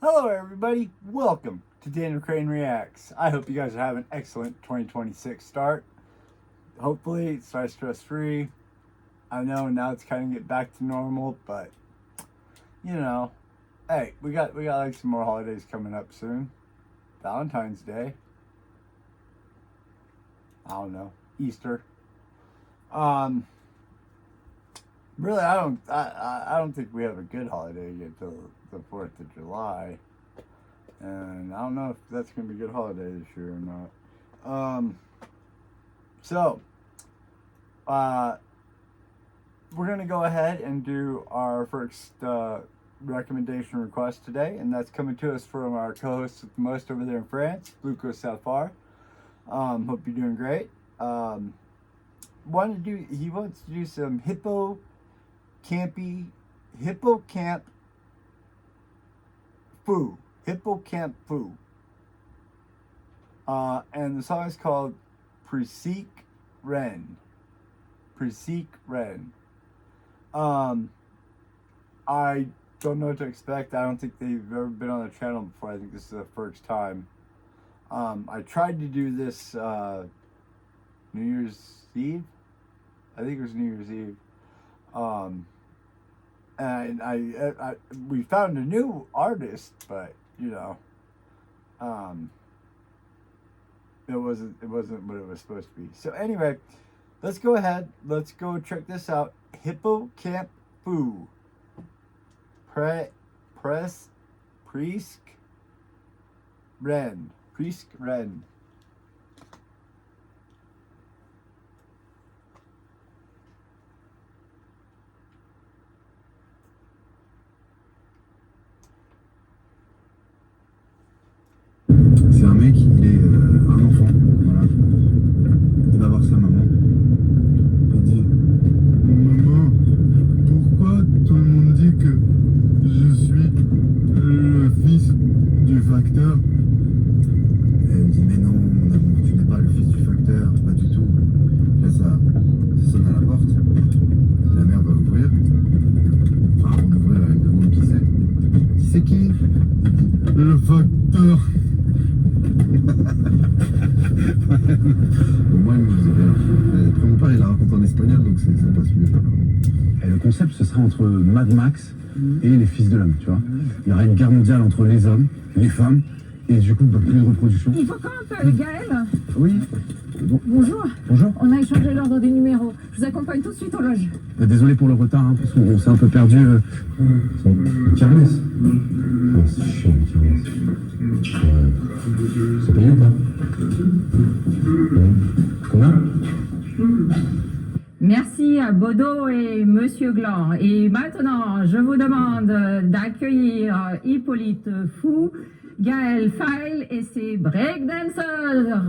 Hello everybody, welcome to Daniel Crane Reacts. I hope you guys are having an excellent 2026 start. Hopefully it's stress-free. I know now it's kind of getting back to normal, but you know, hey, we got like some more holidays coming up soon. Valentine's Day. I don't know, Easter. Really, I don't think we have a good holiday yet till the 4th of July, and I don't know if that's gonna be a good holiday this year or not. We're gonna go ahead and do our first recommendation request today, and that's coming to us from our co-host with the most over there in France, Blue Coast South Far. Hope you're doing great. He wants to do some Hippocamp Foo. And the song is called Presque Ren. I don't know what to expect. I don't think they've ever been on the channel before. I think this is the first time. I tried to do this New Year's Eve. I think it was New Year's Eve. And we found a new artist, but you know, it wasn't what it was supposed to be. So anyway, let's go ahead. Let's go check this out. Hippocamp Foo. Presque Ren. C'est un mec, il est un enfant, voilà. Il va voir sa maman. Il dit: Maman, pourquoi tout le monde dit que je suis le fils du facteur? Elle dit: mais non, mon amour, tu n'es pas le fils du facteur, pas du tout. Là, ça sonne à la porte. La mère va ouvrir. Enfin, avant d'ouvrir, elle demande qui c'est. C'est qui? Le facteur. Moi, il me faisait rire. Après, mon père, il la raconte en espagnol, donc ça passe mieux. Et le concept, ce sera entre Mad Max et les fils de l'homme, tu vois. Il y aura une guerre mondiale entre les hommes, les femmes, et du coup, plus de reproduction. Il faut quand même faire le Gaël. Oui. Bonjour. Bonjour. On a échangé l'ordre des numéros. Je vous accompagne tout de suite au loge. Désolé pour le retard, hein, parce qu'on s'est un peu perdu. C'est une kermesse. Oh, c'est chiant, une kermesse. Ouais. C'est payé ou pas? Combien? Merci à Bodo et Monsieur Gland. Et maintenant, je vous demande d'accueillir Hippolyte Fou, Gaël Faye et ses breakdancers.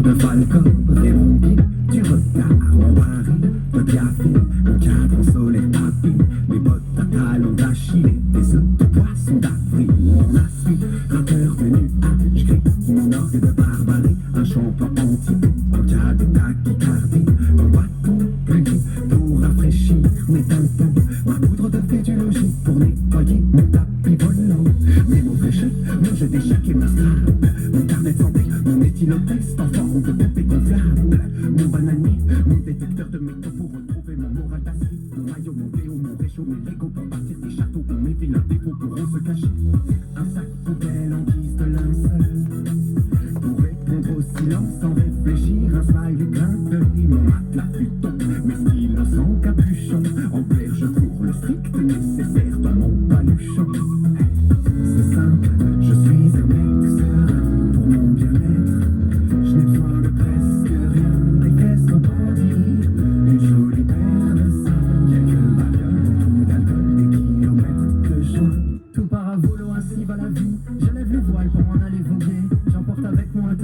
De Falcon et mon pied du regard, mon mari de café, mon cadre solaire tapis, mes bottes à talons d'Achille, des œufs de poisson d'avril, mon assu, gratteur de nuages gris, mon orgue de barbarie, un champion anti, en cas de tachycardie, mon bâton gris pour rafraîchir mes tympans, ma poudre de fédiologie pour nettoyer mon tapis volant, mes mauvais jeux, mon jeu d'échecs et mon strap, mon carnet de santé, mon éthylotest en forme de poupée gonflable, mon bananier, mon détecteur de métaux pour retrouver mon moral d'acier, mon maillot, mon déo, mon réchaud, mes Lego pour bâtir des châteaux, mes vilains défauts pourront se cacher, un sac poubelle en guise de linceul, pour répondre au silence sans réfléchir, un smiley clin d'œil, mon matelas futon, mes stylos sans capuchon, en clair je cours le strict nécessaire dans mon paluche.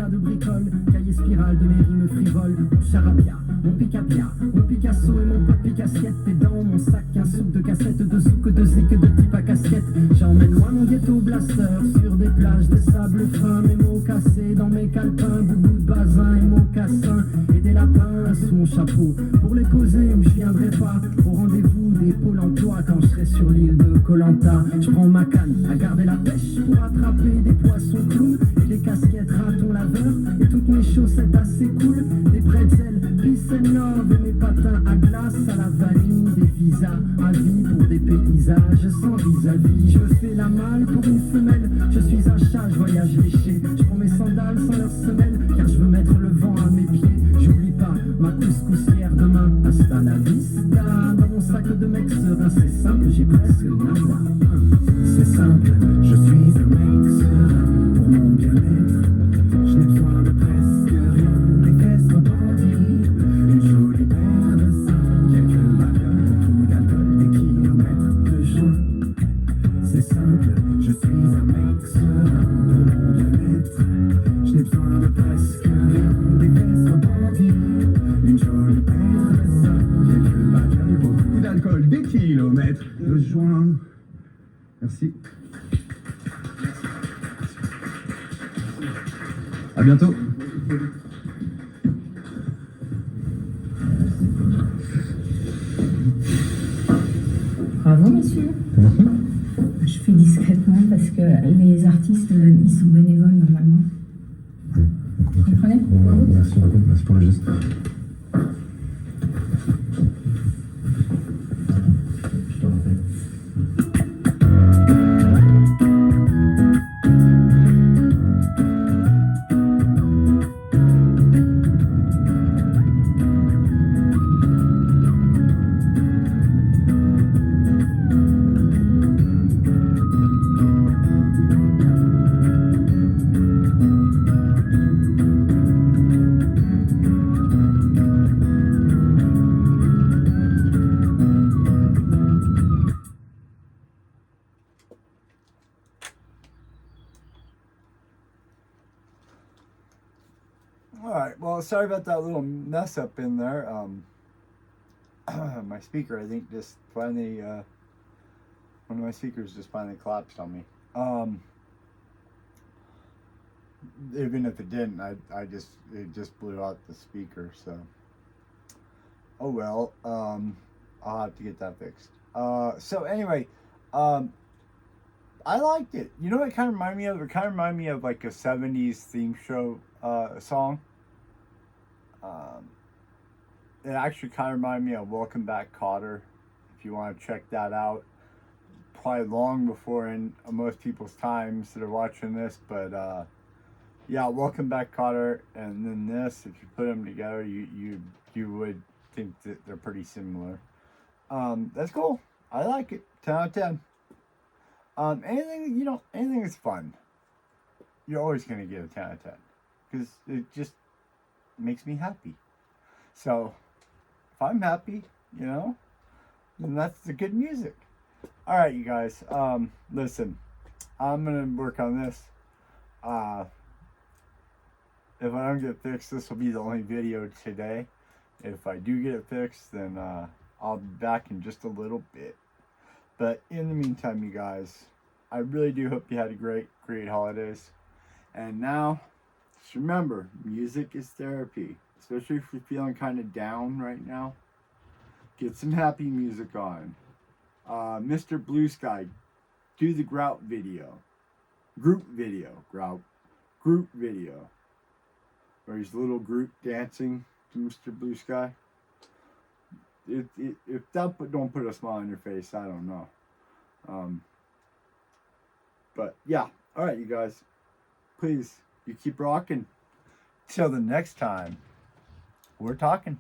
tas de bricoles, cahier spirale de mes rimes frivoles, mon charabia, mon pic-à-pia, mon Picasso et mon papier casquette, et dans mon sac un souk de cassette, de souk, de zik, de type à casquette. J'emmène loin mon ghetto blaster sur des plages de sable fin, mes mots cassés dans mes calepins, boubou de basin et mocassins, et des lapins sous mon chapeau pour les poser où je viendrai pas au rendez-vous des pôles emploi quand je serai sur l'île de Koh-Lanta. Je prends ma canne à garder la pêche pour attraper des poissons clowns et des casquettes raton laveur et toutes mes chaussettes assez cool, des pretzels, peace and love et mes patins à glace à la vanille, des visas à vie pour des paysages sans vis-à-vis. Je me fais la malle pour une femelle, je suis un chat, je voyage léché, je prends mes sandales sans leurs semelles car je veux mettre le vent à mes pieds. J'oublie pas ma couscoussière demain, hasta la vista. Dans mon sac de mec serein, c'est simple, j'ai presque nada. C'est simple, je suis un mec serein pour mon bien-être. Je n'ai besoin de presque rien, des fesses repenties, une jolie paire de seins, quelques bagnoles, beaucoup d'alcool, des kilomètres de joint. C'est simple, je suis un mec serein pour mon bien-être. Je n'ai besoin de presque rien, des fesses repenties, une jolie paire de seins, quelques bagnoles, beaucoup d'alcool, des kilomètres de joint. Merci. À bientôt. Bravo, monsieur. Je fais discrètement parce que les artistes, ils sont bénévoles normalement. Vous comprenez? Merci beaucoup, merci pour le geste. Je te rappelle. Alright, well, sorry about that little mess up in there. My speaker, I think, just finally, one of my speakers just finally collapsed on me. Even if it didn't, it just blew out the speaker, so. Oh well, I'll have to get that fixed. So anyway, I liked it. You know what it kind of reminded me of? It kind of reminded me of like a 70s theme show song. It actually kind of reminded me of Welcome Back, Kotter. If you want to check that out, probably long before in most people's times that are watching this, but yeah, Welcome Back, Kotter, and then this. If you put them together, you would think that they're pretty similar. That's cool. I like it. 10 out of 10. Anything that's fun, you're always gonna get a 10 out of 10 because it just makes me happy. So if I'm happy, then that's the good music. All right, you guys. Listen, I'm gonna work on this. If I don't get it fixed, this will be the only video today. If I do get it fixed, then I'll be back in just a little bit. But in the meantime, you guys, I really do hope you had a great holidays. And now, just remember, music is therapy. Especially if you're feeling kind of down right now. Get some happy music on. Mr. Blue Sky, do the Grout video. Group video. Group video. Where he's little Groot dancing to Mr. Blue Sky. If that don't put a smile on your face, I don't know. But yeah, all right, you guys, please, you keep rocking. Till the next time, we're talking.